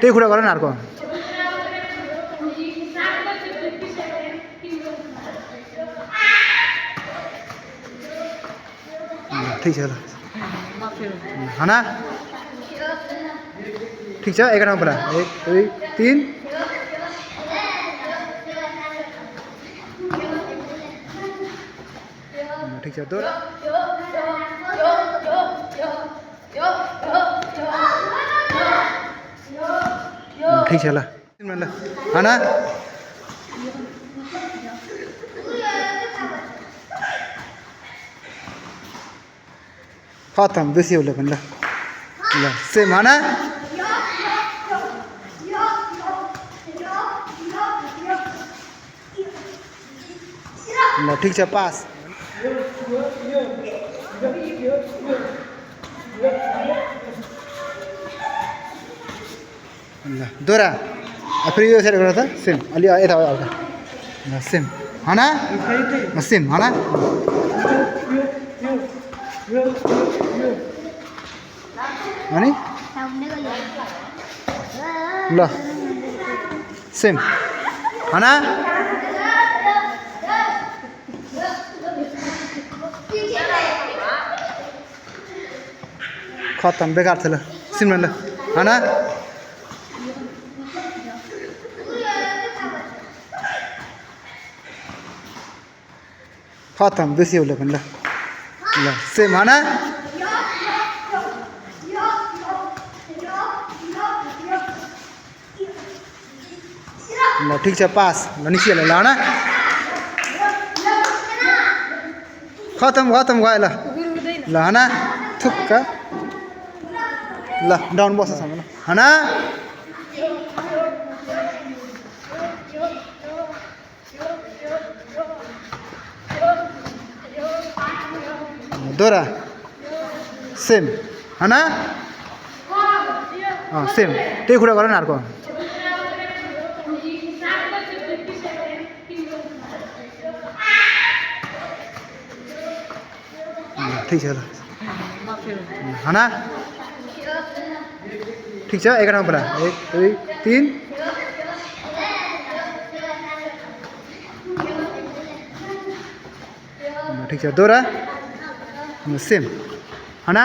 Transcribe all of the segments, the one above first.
त्यही कुरा गर न अर्को ठिक छ ल हना ठिक छ 11 मा 1 2 3 ठिक छ दोरा ठिक छ ल हना खतम बेसी होला पनि ल सेम हना ल ठिक छ पास ल दोरा फेरि यो साइड गर त सेम अलि यता आउँदा ल सेम हना सेम हना अनि ल सेम हना खतम बेकार थियो ल सिमरन ल हना खतम बेसी होला पनि ल सेम हना ल ठिक छ पास ल निस्किहाल्यो ल हना खतम खतम गयो ल हना थुक्क ल डाउन बस्छ ल हना दोरा सेम हना सेम त्यही कुरा गर न अर्को ठिक छ ल हना ठिक छ 11 मा 1 2 3 ठिक छ दोरा सेम हना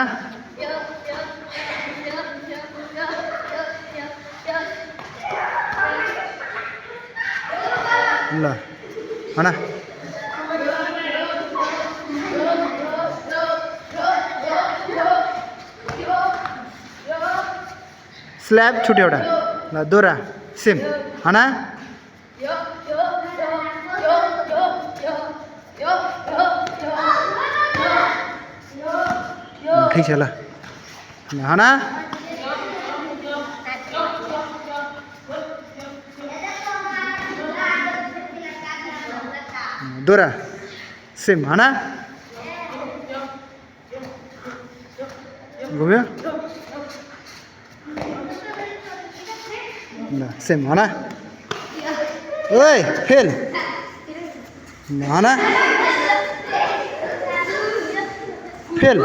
ल हना स्ल्याब छुट्यो एउटा ल दोरा सेम हना ठिक छ ल हना दोरा सेम हना घुम्यो ल सेम हना ओइ फेल हना फेल